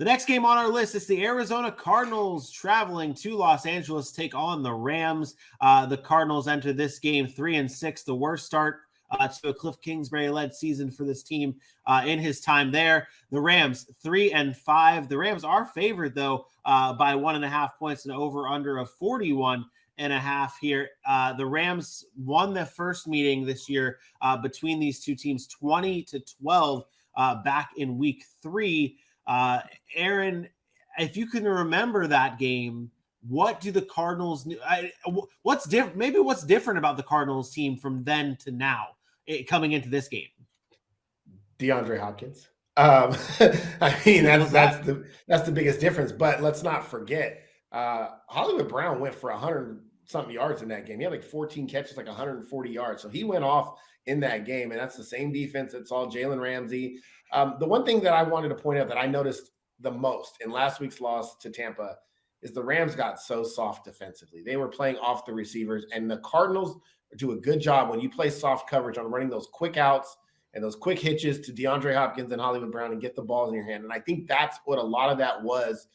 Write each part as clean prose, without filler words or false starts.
The next game on our list is the Arizona Cardinals traveling to Los Angeles to take on the Rams. The Cardinals enter this game 3-6, the worst start to a Cliff Kingsbury-led season for this team in his time there. The Rams 3-5. The Rams are favored though by 1.5 points and over under of 41.5 here. The Rams won the first meeting this year between these two teams 20-12 back in week 3. Aaron, if you can remember that game, what do the Cardinals what's different? Maybe what's different about the Cardinals team from then to now coming into this game? DeAndre Hopkins. I mean, that's the biggest difference. But let's not forget, Hollywood Brown went for 100-something yards in that game. He had like 14 catches, like 140 yards. So he went off in that game, and that's the same defense that saw Jalen Ramsey. The one thing that I wanted to point out that I noticed the most in last week's loss to Tampa is the Rams got so soft defensively. They were playing off the receivers, and the Cardinals do a good job when you play soft coverage on running those quick outs and those quick hitches to DeAndre Hopkins and Hollywood Brown and get the balls in your hand. And I think that's what a lot of that was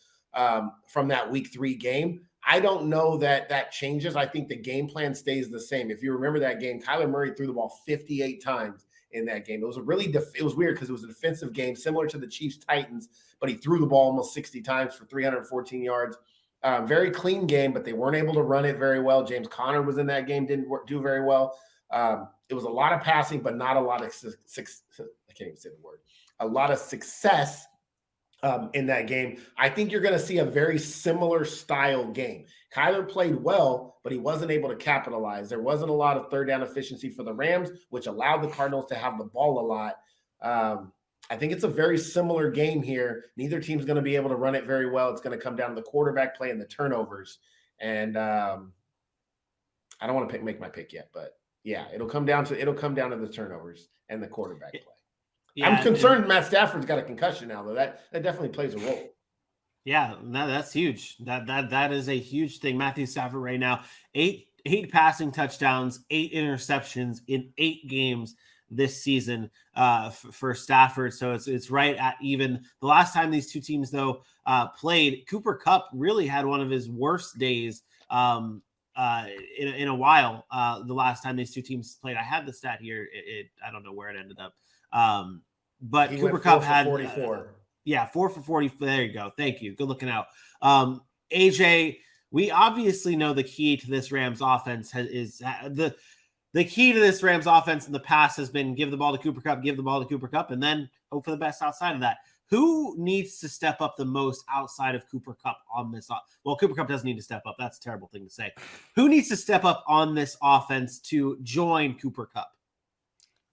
from that week 3 game. I don't know that that changes. I think the game plan stays the same. If you remember that game, Kyler Murray threw the ball 58 times in that game. It was it was weird because it was a defensive game similar to the Chiefs-Titans, but he threw the ball almost 60 times for 314 yards. Very clean game, but they weren't able to run it very well. James Conner was in that game, didn't do very well. It was a lot of passing, but not a lot of I can't even say the word. A lot of success in that game. I think you're going to see a very similar style game. Kyler played well, but he wasn't able to capitalize. There wasn't a lot of third down efficiency for the Rams, which allowed the Cardinals to have the ball a lot. I think it's a very similar game here. Neither team's going to be able to run it very well. It's going to come down to the quarterback play and the turnovers. And I don't want to make my pick yet, but yeah, it'll come down to the turnovers and the quarterback play. Yeah, I'm concerned Matt Stafford's got a concussion now, though. That definitely plays a role. Yeah, that's huge. That is a huge thing. Matthew Stafford right now, eight passing touchdowns, 8 interceptions in 8 games this season for Stafford. So it's right at even. The last time these two teams though played, Cooper Kupp really had one of his worst days in a while. The last time these two teams played, I had the stat here. I don't know where it ended up. But he Cooper Kupp had 44. 4 for 40. There you go. Thank you. Good looking out. AJ, we obviously know the key to this Rams offense is the key to this Rams offense in the past has been give the ball to Cooper Kupp, and then hope for the best outside of that. Who needs to step up the most outside of Cooper Kupp on this? Well, Cooper Kupp doesn't need to step up. That's a terrible thing to say. Who needs to step up on this offense to join Cooper Kupp?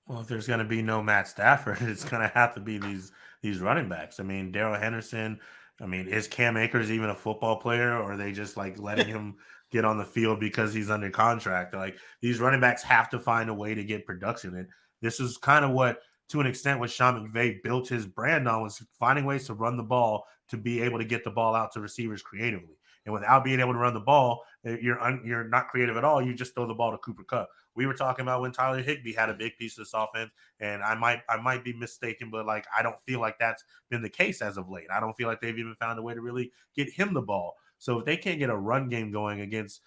Well, if there's going to be no Matt Stafford, it's going to have to be these running backs. I mean, Darrell Henderson. I mean, is Cam Akers even a football player, or are they just like letting him get on the field because he's under contract? Like, these running backs have to find a way to get production. And this is kind of what, to an extent, what Sean McVay built his brand on, was finding ways to run the ball to be able to get the ball out to receivers creatively. And without being able to run the ball, you're not creative at all. You just throw the ball to Cooper Kupp. We were talking about when Tyler Higbee had a big piece of this offense, and I might be mistaken, but like, I don't feel like that's been the case as of late. I don't feel like they've even found a way to really get him the ball. So if they can't get a run game going against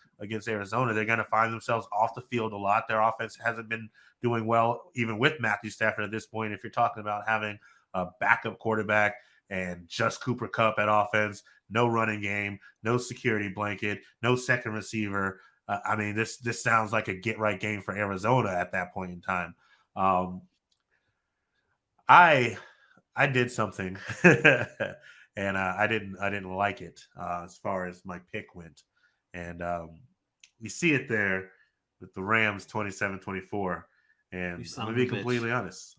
Arizona, they're going to find themselves off the field a lot. Their offense hasn't been doing well, even with Matthew Stafford at this point. If you're talking about having a backup quarterback and just Cooper Kupp at offense, no running game, no security blanket, no second receiver. I mean, this sounds like a get-right game for Arizona at that point in time. I did something, and I didn't like it as far as my pick went. And you see it there with the Rams 27-24. And I'm going to be completely honest.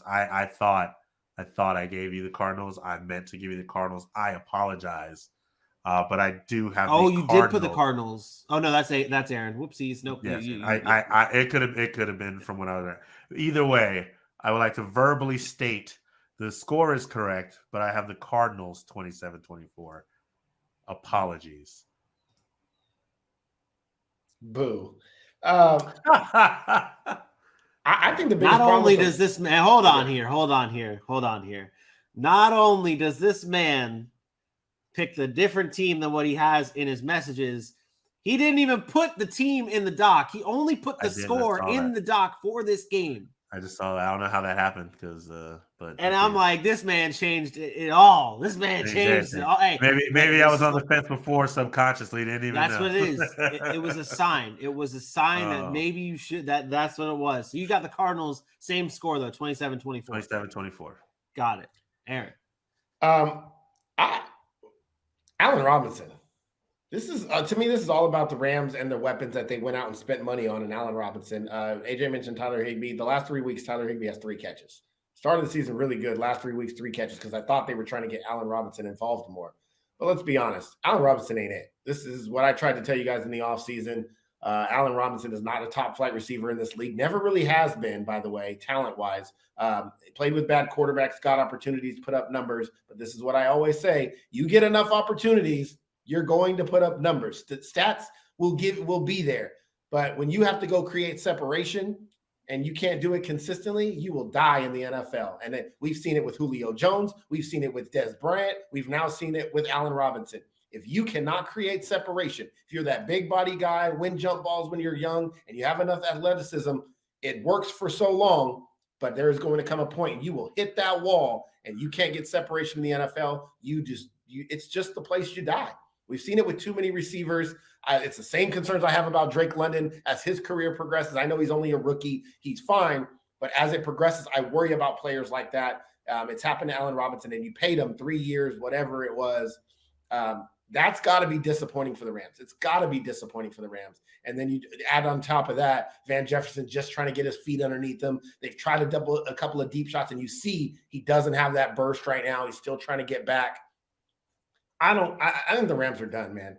I thought I gave you the Cardinals. I meant to give you the Cardinals. I apologize. But I do have. Oh, you did put the Cardinals. Oh no, that's Aaron. Whoopsies. Nope. Yes, it could have been from when I was there. Either way, I would like to verbally state the score is correct, but I have the Cardinals 27-24. Apologies. Boo. I think the biggest not only does this man hold on here. Not only does this man pick the different team than what he has in his messages, he didn't even put the team in the doc. He only put the score in the doc for this game. I just saw that. I don't know how that happened and I'm like, this man changed it all. This man changed it all. Hey, maybe I was on the fence before subconsciously. Didn't even know. That's what it is. It was a sign. It was a sign that maybe you should. That's what it was. So you got the Cardinals, same score though, 27-24. 27-24. Got it. Aaron. Allen Robinson. This is to me, this is all about the Rams and the weapons that they went out and spent money on. And Allen Robinson, AJ mentioned Tyler Higbee. The last 3 weeks, Tyler Higbee has 3 catches. Started the season really good. Last 3 weeks, 3 catches because I thought they were trying to get Allen Robinson involved more. But let's be honest, Allen Robinson ain't it. This is what I tried to tell you guys in the offseason. Allen Robinson is not a top flight receiver in this league. Never really has been, by the way, talent-wise. Played with bad quarterbacks, got opportunities, put up numbers. But this is what I always say. You get enough opportunities, you're going to put up numbers. The stats will be there. But when you have to go create separation and you can't do it consistently, you will die in the NFL. And we've seen it with Julio Jones. We've seen it with Des Bryant. We've now seen it with Allen Robinson. If you cannot create separation, if you're that big body guy, win jump balls when you're young, and you have enough athleticism, it works for so long, but there is going to come a point you will hit that wall and you can't get separation in the NFL. It's just the place you die. We've seen it with too many receivers. It's the same concerns I have about Drake London as his career progresses. I know he's only a rookie. He's fine. But as it progresses, I worry about players like that. It's happened to Allen Robinson, and you paid him 3 years, whatever it was. That's got to be disappointing for the Rams. It's got to be disappointing for the Rams. And then you add on top of that, Van Jefferson just trying to get his feet underneath him. They've tried to double a couple of deep shots, and you see he doesn't have that burst right now. He's still trying to get back. I think the Rams are done, man.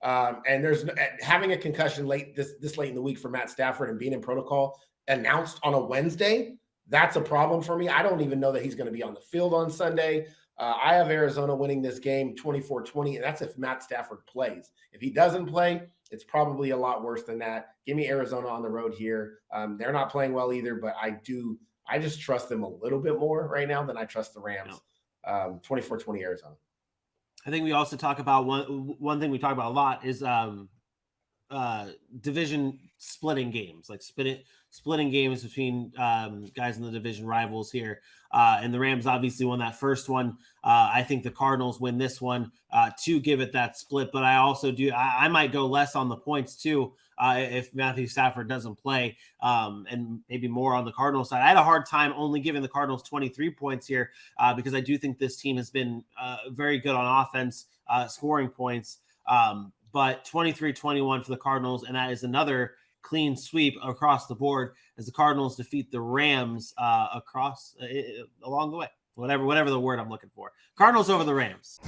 And there's having a concussion this late in the week for Matt Stafford and being in protocol announced on a Wednesday. That's a problem for me. I don't even know that he's going to be on the field on Sunday. I have Arizona winning this game 24-20, and that's if Matt Stafford plays. If he doesn't play, it's probably a lot worse than that. Give me Arizona on the road here. They're not playing well either, but I just trust them a little bit more right now than I trust the Rams. 24-20 Arizona. I think we also talk about one thing we talk about a lot is division splitting games, like splitting games between guys in the division rivals here. And the Rams obviously won that first one. I think the Cardinals win this one to give it that split. But I also I might go less on the points too if Matthew Stafford doesn't play, and maybe more on the Cardinals side. I had a hard time only giving the Cardinals 23 points here because I do think this team has been very good on offense, scoring points. But 23-21 for the Cardinals, and that is another clean sweep across the board as the Cardinals defeat the Rams along the way. Whatever the word I'm looking for. Cardinals over the Rams.